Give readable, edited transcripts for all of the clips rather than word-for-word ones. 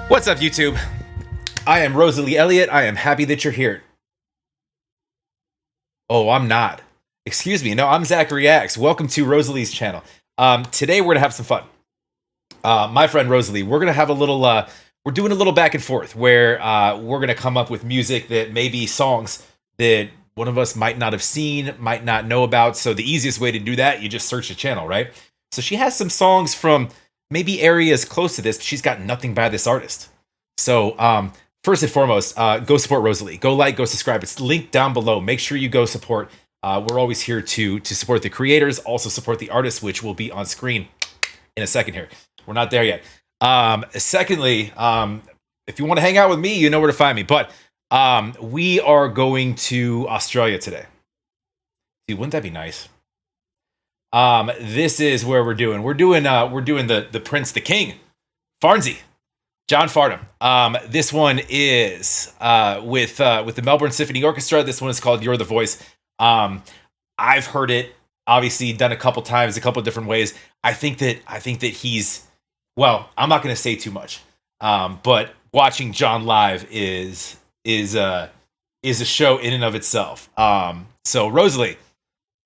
What's up, YouTube? I am Rosalie Elliott. I am happy that you're here. Oh, I'm not. Excuse me. No, I'm Zack Reacts. Welcome to Rosalie's channel. Today we're gonna have some fun. My friend Rosalie, we're gonna have a little. We're doing a little back and forth where we're gonna come up with music that may be songs that one of us might not have seen, might not know about. So the easiest way to do that, you just search the channel, right? So she has some songs from maybe areas close to this, but she's got nothing by this artist. So first and foremost, go support Rosalie. Go like, go subscribe. It's linked down below. Make sure you go support. We're always here to support the creators, also support the artists, which will be on screen in a second here. We're not there yet. Secondly, if you want to hang out with me, you know where to find me. But we are going to Australia today. Dude, wouldn't that be nice? This is where we're doing the Prince, the King, Farnsey, John Farnham. This one is with the Melbourne Symphony Orchestra. This one is called "You're the Voice." I've heard it, obviously done a couple times, a couple different ways. I think that he's, well, I'm not going to say too much, but watching John live is a show in and of itself. So Rosalie,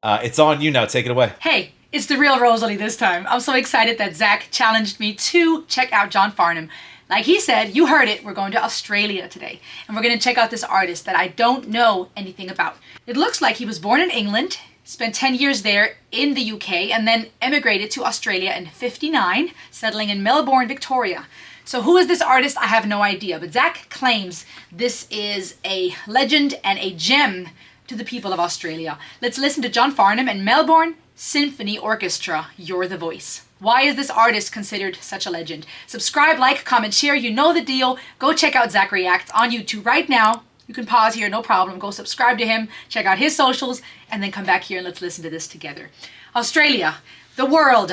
it's on you now. Take it away. Hey, it's the real Rosalie this time. I'm so excited that Zack challenged me to check out John Farnham. Like he said, you heard it, we're going to Australia today. And we're going to check out this artist that I don't know anything about. It looks like he was born in England, spent 10 years there in the UK, and then emigrated to Australia in '59, settling in Melbourne, Victoria. So who is this artist? I have no idea. But Zack claims this is a legend and a gem to the people of Australia. Let's listen to John Farnham and Melbourne Symphony Orchestra, You're the Voice. Why is this artist considered such a legend? Subscribe, like, comment, share. You know the deal. Go check out Zack Reacts on YouTube right now. You can pause here, no problem. Go subscribe to him, check out his socials, and then come back here and let's listen to this together. Australia, the world.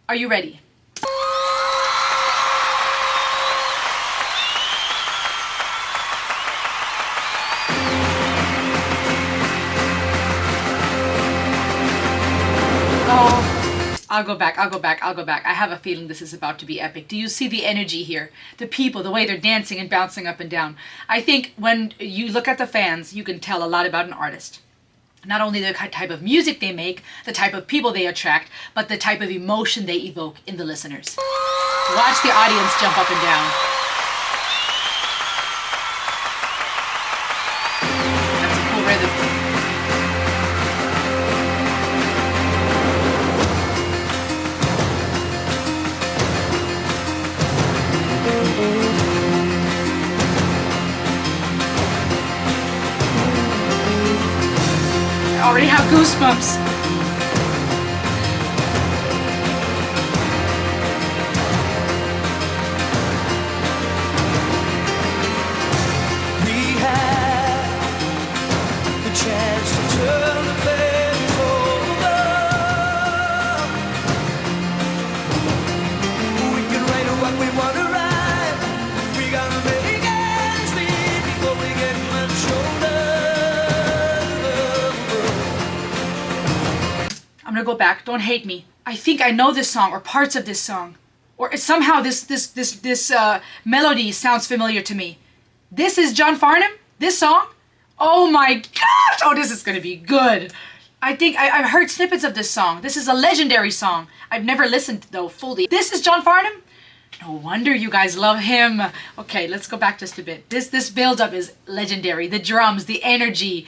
Are you ready? Oh, I'll go back. I have a feeling this is about to be epic. Do you see the energy here? The people, the way they're dancing and bouncing up and down. I think when you look at the fans, you can tell a lot about an artist. Not only the type of music they make, the type of people they attract, but the type of emotion they evoke in the listeners. Watch the audience jump up and down. That's a cool rhythm. I already have goosebumps. We had the chance to turn the page over. We can write what we want to write. We gotta make ends meet before we get much older. I'm gonna go back. Don't hate me. I think I know this song or parts of this song, or somehow this melody sounds familiar to me. This is John Farnham. This song. Oh my gosh! Oh, this is gonna be good. I think I've heard snippets of this song. This is a legendary song. I've never listened though fully. This is John Farnham. No wonder you guys love him. Okay, let's go back just a bit. This build-up is legendary. The drums, the energy,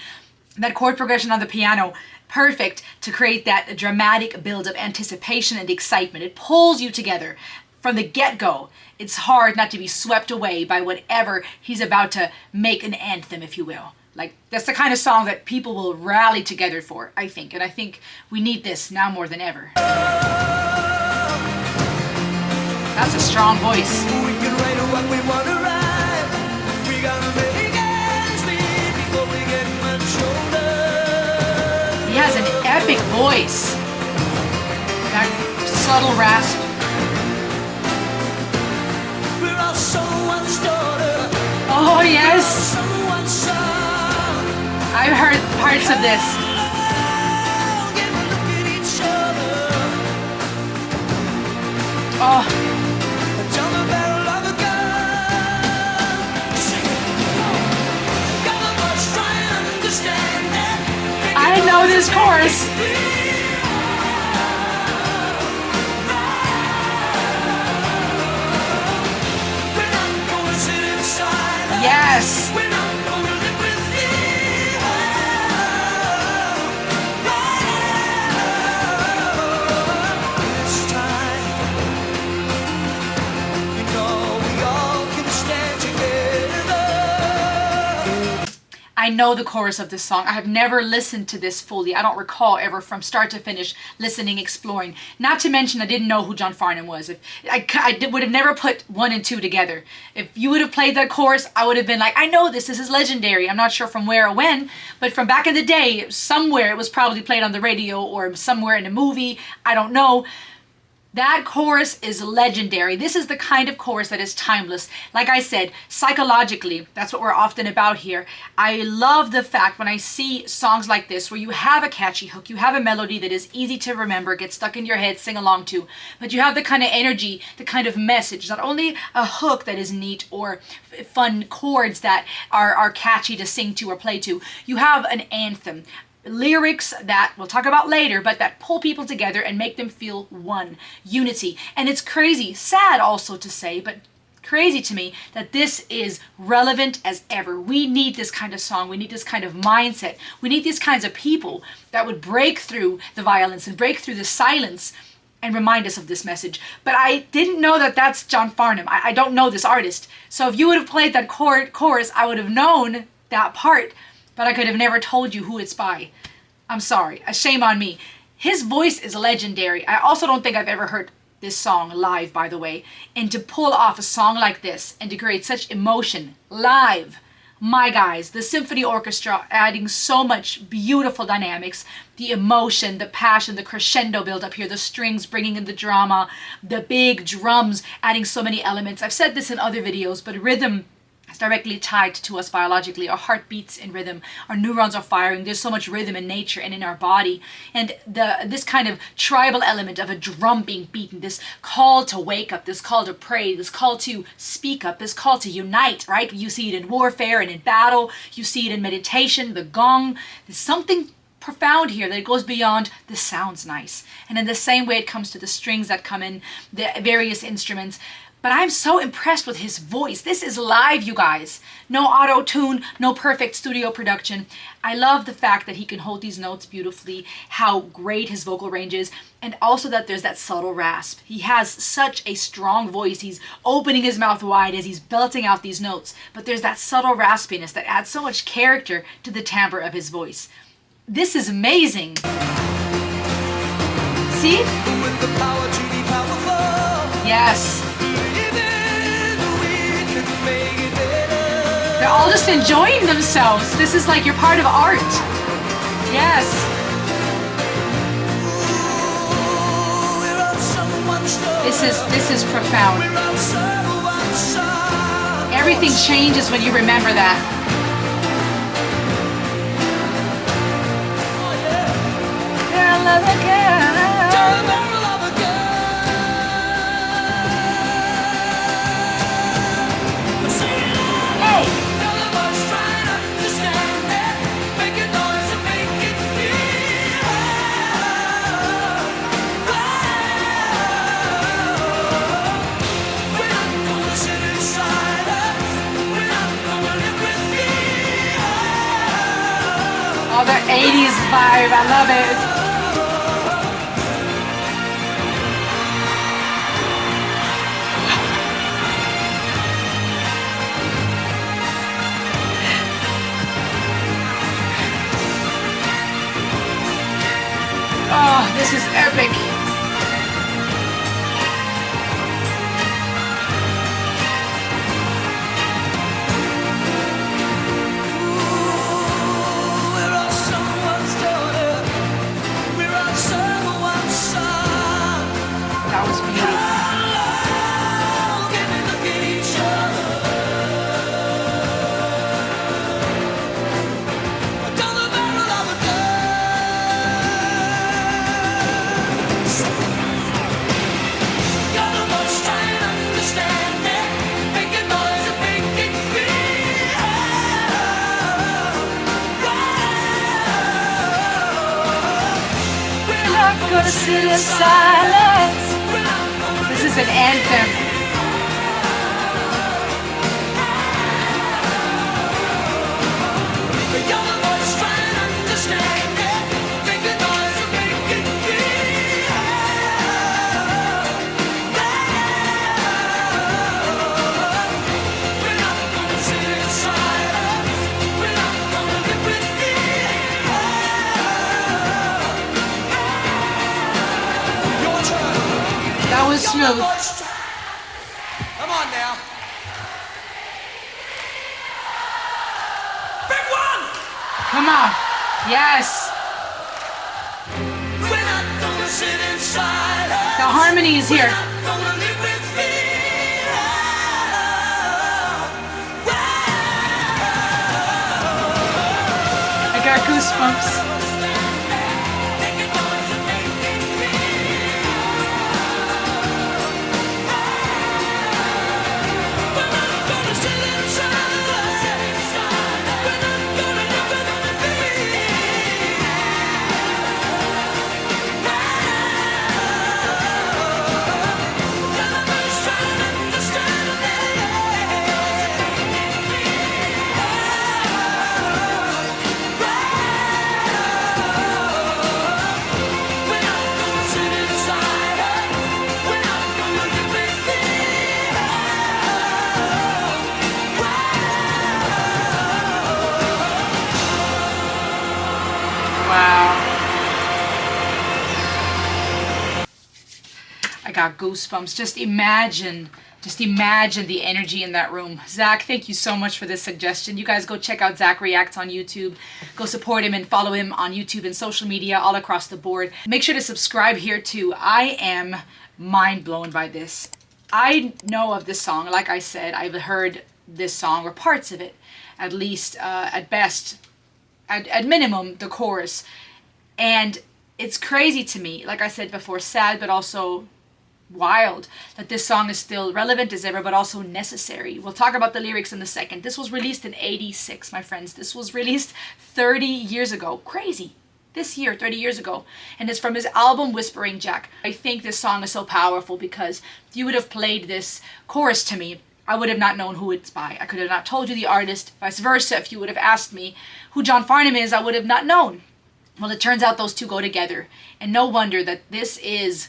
that chord progression on the piano. Perfect to create that dramatic build of anticipation and excitement. It pulls you together from the get-go. It's hard not to be swept away by whatever he's about to make an anthem, if you will. Like, that's the kind of song that people will rally together for, I think. And I think we need this now more than ever. That's a strong voice. We can write what we want to write. We gotta make ends meet before we get much older. He has an epic voice. That subtle rasp. We're all someone's daughter. Oh, yes. Someone's son. I've heard parts of this. Get a look at each other. Oh, Tell the barrel of a gun. this chorus. Yes. I know the chorus of this song. I have never listened to this fully. I don't recall ever from start to finish listening, exploring. Not to mention I didn't know who John Farnham was. If would have never put 1 and 2 together. If you would have played that chorus, I would have been like, I know this is legendary. I'm not sure from where or when, but from back in the day, somewhere it was probably played on the radio or somewhere in a movie. I don't know. That chorus is legendary. This is the kind of chorus that is timeless. Like I said, psychologically, that's what we're often about here. I love the fact when I see songs like this where you have a catchy hook, you have a melody that is easy to remember, get stuck in your head, sing along to, but you have the kind of energy, the kind of message, not only a hook that is neat or fun chords that are catchy to sing to or play to, you have an anthem. Lyrics that we'll talk about later, but that pull people together and make them feel one, unity. And it's crazy, sad also to say, but crazy to me that this is relevant as ever. We need this kind of song. We need this kind of mindset. We need these kinds of people that would break through the violence and break through the silence and remind us of this message. But I didn't know that that's John Farnham. I don't know this artist. So if you would have played that chorus, I would have known that part. But I could have never told you who it's by. I'm sorry. A shame on me. His voice is legendary. I also don't think I've ever heard this song live, by the way. And to pull off a song like this and to create such emotion live, my guys, the symphony orchestra adding so much beautiful dynamics, the emotion, the passion, the crescendo build up here, the strings bringing in the drama, the big drums adding so many elements. I've said this in other videos, but rhythm is directly tied to us biologically. Our heart beats in rhythm. Our neurons are firing. There's so much rhythm in nature and in our body. And this kind of tribal element of a drum being beaten, this call to wake up, this call to pray, this call to speak up, this call to unite, right? You see it in warfare and in battle. You see it in meditation, the gong. There's something profound here that it goes beyond this sounds nice. And in the same way it comes to the strings that come in, the various instruments. But I'm so impressed with his voice. This is live, you guys. No auto-tune, no perfect studio production. I love the fact that he can hold these notes beautifully, how great his vocal range is, and also that there's that subtle rasp. He has such a strong voice. He's opening his mouth wide as he's belting out these notes, but there's that subtle raspiness that adds so much character to the timbre of his voice. This is amazing. See? With the power to be powerful. Yes. They're all just enjoying themselves. This is like you're part of art. Yes. This is profound. Everything changes when you remember that. Girl, love again. Oh, the 80s vibe, I love it. Oh, this is epic. gonna sit in silence. This is an anthem. That was smooth. Come on now. Big one! Come on. Yes. We're not gonna sit in silence. The harmony is here. Gonna live with fear. I got goosebumps. I got goosebumps. Just imagine the energy in that room. Zack, thank you so much for this suggestion. You guys go check out Zack Reacts on YouTube. Go support him and follow him on YouTube and social media all across the board. Make sure to subscribe here too. I am mind blown by this. I know of this song. Like I said, I've heard this song or parts of it, at least, at best, at minimum, the chorus. And it's crazy to me, like I said before, sad, but also wild that this song is still relevant as ever, but also necessary. We'll talk about the lyrics in a second. This was released in '86, my friends. This was released 30 years ago. Crazy. This year, 30 years ago. And it's from his album Whispering Jack. I think this song is so powerful because if you would have played this chorus to me, I would have not known who it's by. I could have not told you the artist. Vice versa, if you would have asked me who John Farnham is, I would have not known. Well, it turns out those two go together. And no wonder that this is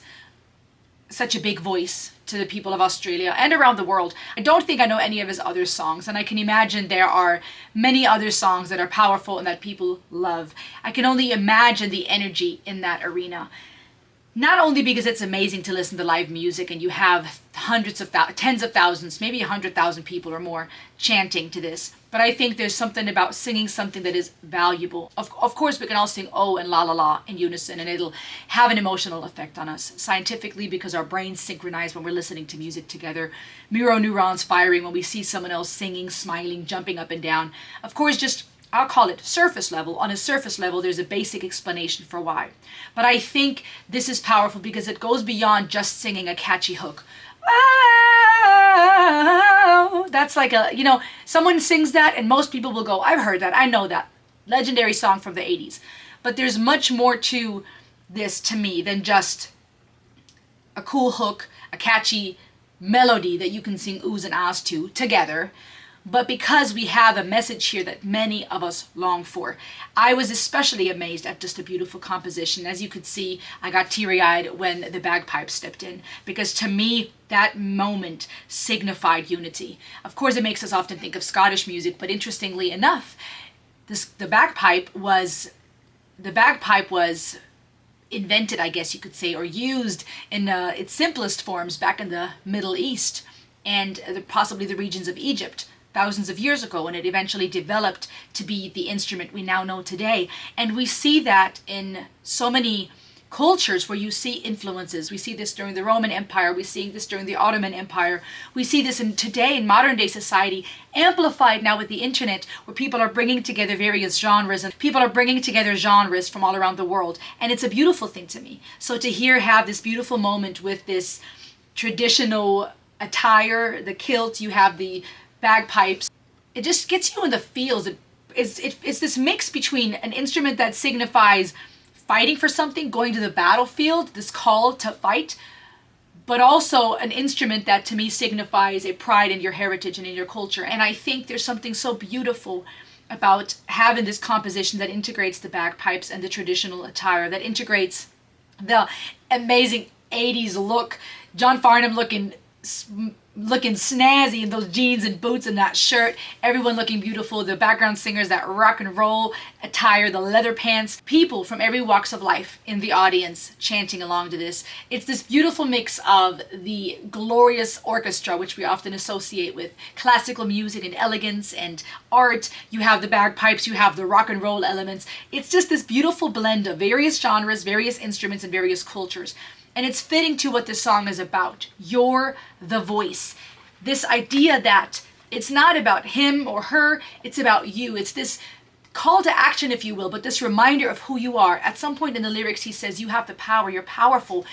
such a big voice to the people of Australia and around the world. I don't think I know any of his other songs, and I can imagine there are many other songs that are powerful and that people love. I can only imagine the energy in that arena. Not only because it's amazing to listen to live music and you have tens of thousands, maybe 100,000 people or more chanting to this, but I think there's something about singing something that is valuable. Of course, we can all sing oh and la la la in unison and it'll have an emotional effect on us. Scientifically, because our brains synchronize when we're listening to music together. Mirror neurons firing when we see someone else singing, smiling, jumping up and down. Of course, just I'll call it surface level. On a surface level, there's a basic explanation for why. But I think this is powerful because it goes beyond just singing a catchy hook. Oh, that's like someone sings that and most people will go, I've heard that, I know that. Legendary song from the 80s. But there's much more to this to me than just a cool hook, a catchy melody that you can sing oohs and ahs to together. But because we have a message here that many of us long for. I was especially amazed at just a beautiful composition. As you could see, I got teary-eyed when the bagpipes stepped in, because to me, that moment signified unity. Of course, it makes us often think of Scottish music, but interestingly enough, the bagpipe was invented, I guess you could say, or used in its simplest forms back in the Middle East and possibly the regions of Egypt thousands of years ago, and it eventually developed to be the instrument we now know today. And we see that in so many cultures where you see influences. We see this during the Roman Empire, we see this during the Ottoman Empire, we see this today in modern day society, amplified now with the internet, where people are bringing together various genres and people are bringing together genres from all around the world. And it's a beautiful thing to me. So to have this beautiful moment with this traditional attire, the kilt, you have the bagpipes, it just gets you in the feels. It's this mix between an instrument that signifies fighting for something, going to the battlefield, this call to fight, but also an instrument that to me signifies a pride in your heritage and in your culture. And I think there's something so beautiful about having this composition that integrates the bagpipes and the traditional attire, that integrates the amazing 80s look, John Farnham looking snazzy in those jeans and boots and that shirt, everyone looking beautiful, the background singers, that rock and roll attire, the leather pants, people from every walks of life in the audience chanting along to this. It's this beautiful mix of the glorious orchestra, which we often associate with classical music and elegance and art. You have the bagpipes, you have the rock and roll elements. It's just this beautiful blend of various genres, various instruments, and various cultures. And it's fitting to what this song is about. You're the voice. This idea that it's not about him or her, it's about you. It's this call to action, if you will, but this reminder of who you are. At some point in the lyrics, he says, you have the power, you're powerful.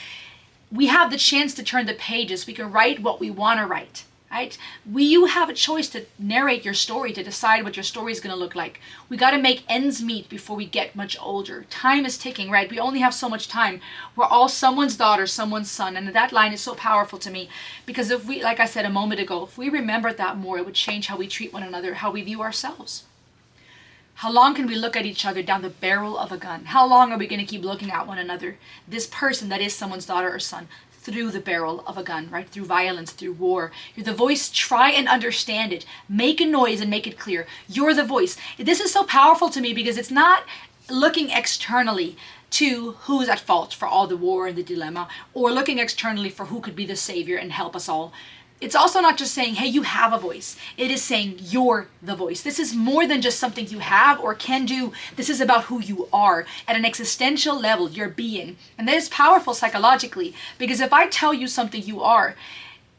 We have the chance to turn the pages. We can write what we want to write, right? You have a choice to narrate your story, to decide what your story is going to look like. We got to make ends meet before we get much older. Time is ticking, right? We only have so much time. We're all someone's daughter, someone's son. And that line is so powerful to me, because if we, like I said a moment ago, if we remembered that more, it would change how we treat one another, how we view ourselves. How long can we look at each other down the barrel of a gun? How long are we going to keep looking at one another, this person that is someone's daughter or son, through the barrel of a gun, right? Through violence, through war. You're the voice. Try and understand it. Make a noise and make it clear. You're the voice. This is so powerful to me because it's not looking externally to who's at fault for all the war and the dilemma, or looking externally for who could be the savior and help us all. It's also not just saying, hey, you have a voice. It is saying you're the voice. This is more than just something you have or can do. This is about who you are at an existential level, your being. And that is powerful psychologically, because if I tell you something you are,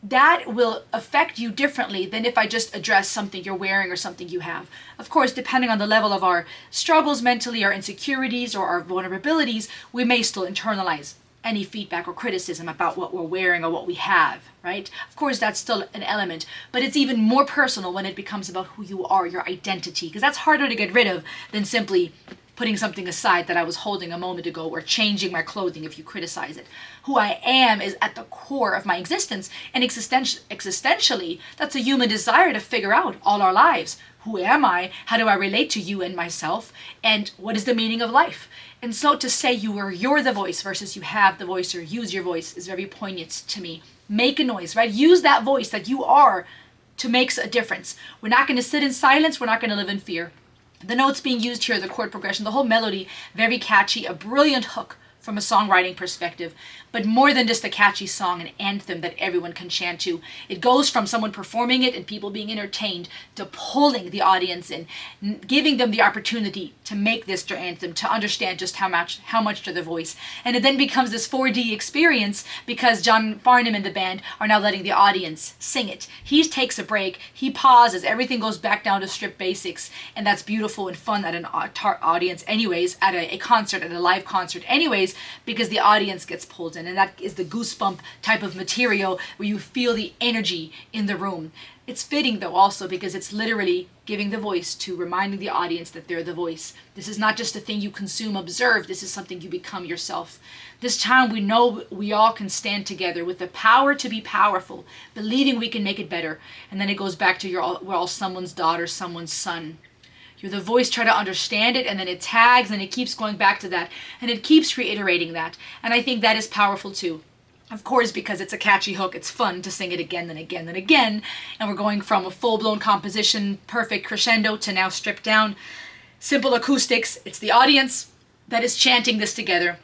that will affect you differently than if I just address something you're wearing or something you have. Of course, depending on the level of our struggles mentally, our insecurities, or our vulnerabilities, we may still internalize any feedback or criticism about what we're wearing or what we have, right? Of course, that's still an element, but it's even more personal when it becomes about who you are, your identity, because that's harder to get rid of than simply putting something aside that I was holding a moment ago, or changing my clothing if you criticize it. Who I am is at the core of my existence, and existentially, that's a human desire to figure out all our lives. Who am I? How do I relate to you and myself? And what is the meaning of life? And so to say you're the voice versus you have the voice or use your voice is very poignant to me. Make a noise, right? Use that voice that you are to make a difference. We're not going to sit in silence. We're not going to live in fear. The notes being used here, the chord progression, the whole melody, very catchy, a brilliant hook from a songwriting perspective, but more than just a catchy song, an anthem that everyone can chant to. It goes from someone performing it and people being entertained to pulling the audience in, giving them the opportunity to make this their anthem, to understand just how much to their voice. And it then becomes this 4D experience because John Farnham and the band are now letting the audience sing it. He takes a break, he pauses, everything goes back down to strict basics, and that's beautiful and fun at an audience anyways, at a concert, at a live concert anyways, because the audience gets pulled in, and that is the goosebump type of material where you feel the energy in the room. It's fitting though also because it's literally giving the voice to reminding the audience that they're the voice. This is not just a thing you consume, observe, this is something you become yourself. This time we know we all can stand together with the power to be powerful, believing we can make it better. And then it goes back to we're all someone's daughter, someone's son. You're the voice, try to understand it, and then it tags, and it keeps going back to that, and it keeps reiterating that. And I think that is powerful too. Of course, because it's a catchy hook, it's fun to sing it again and again and again, and we're going from a full-blown composition, perfect crescendo, to now stripped down, simple acoustics. It's the audience that is chanting this together.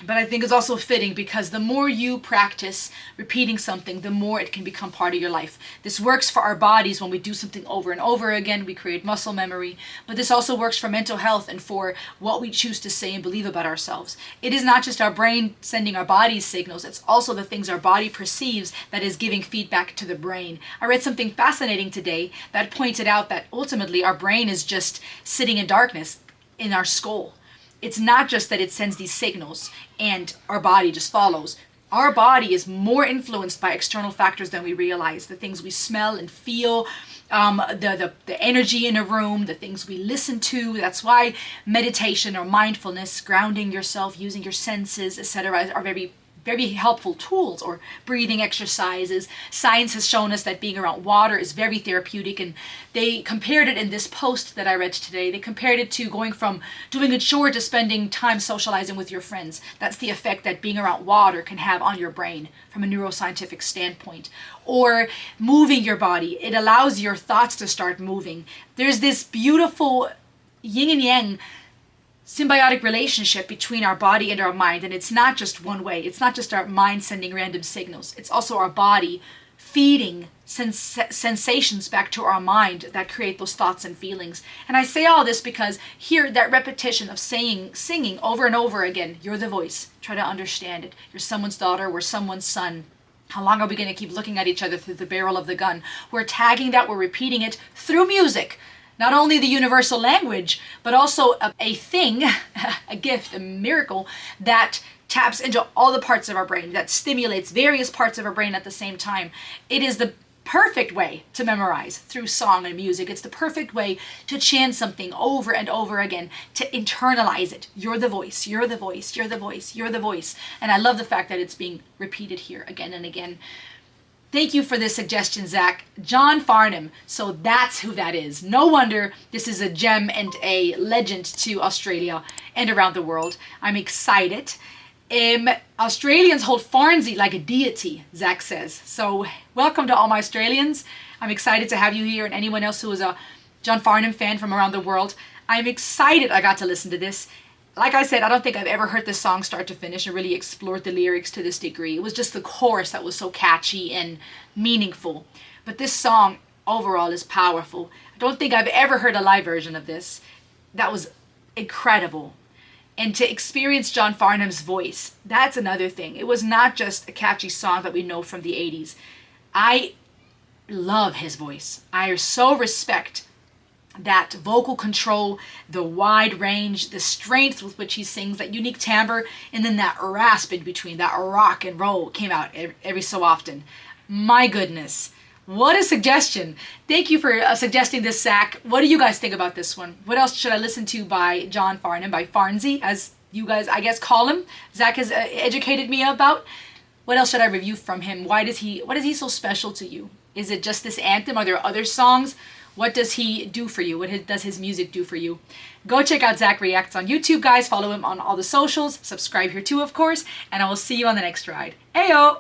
But I think it's also fitting because the more you practice repeating something, the more it can become part of your life. This works for our bodies when we do something over and over again. We create muscle memory. But this also works for mental health and for what we choose to say and believe about ourselves. It is not just our brain sending our bodies signals. It's also the things our body perceives that is giving feedback to the brain. I read something fascinating today that pointed out that ultimately our brain is just sitting in darkness in our skull. It's not just that it sends these signals and our body just follows. Our body is more influenced by external factors than we realize. The things we smell and feel, the energy in a room, the things we listen to. That's why meditation or mindfulness, grounding yourself, using your senses, etc., are very helpful tools, or breathing exercises. Science has shown us that being around water is very therapeutic, and they compared it in this post that I read today. They compared it to going from doing a chore to spending time socializing with your friends. That's the effect that being around water can have on your brain from a neuroscientific standpoint. Or moving your body. It allows your thoughts to start moving. There's this beautiful yin and yang symbiotic relationship between our body and our mind, and it's not just one way. It's not just our mind sending random signals. It's also our body feeding sensations back to our mind that create those thoughts and feelings. And I say all this because here, that repetition of singing over and over again, you're the voice. Try to understand it. You're someone's daughter, we're someone's son. How long are we going to keep looking at each other through the barrel of the gun? We're tagging that, we're repeating it through music. Not only the universal language, but also a thing, a gift, a miracle that taps into all the parts of our brain, that stimulates various parts of our brain at the same time. It is the perfect way to memorize through song and music. It's the perfect way to chant something over and over again, to internalize it. You're the voice, you're the voice, you're the voice, you're the voice. And I love the fact that it's being repeated here again and again. Thank you for this suggestion, Zack. John Farnham. So that's who that is. No wonder this is a gem and a legend to Australia and around the world. I'm excited. Australians hold Farnsey like a deity, Zack says. So welcome to all my Australians. I'm excited to have you here, and anyone else who is a John Farnham fan from around the world. I'm excited I got to listen to this. Like I said, I don't think I've ever heard this song start to finish and really explored the lyrics to this degree. It was just the chorus that was so catchy and meaningful. But this song overall is powerful. I don't think I've ever heard a live version of this. That was incredible. And to experience John Farnham's voice, that's another thing. It was not just a catchy song that we know from the 80s. I love his voice. I so respect that vocal control, the wide range, the strength with which he sings, that unique timbre, and then that rasp in between, that rock and roll came out every so often. My goodness, what a suggestion. Thank you for suggesting this, Zack. What do you guys think about this one? What else should I listen to by John Farnham, by Farnsey, as you guys, I guess, call him? Zack has educated me about. What else should I review from him? What is he so special to you? Is it just this anthem? Are there other songs? What does he do for you? What does his music do for you? Go check out Zack Reacts on YouTube, guys. Follow him on all the socials. Subscribe here too, of course. And I will see you on the next ride. Ayo!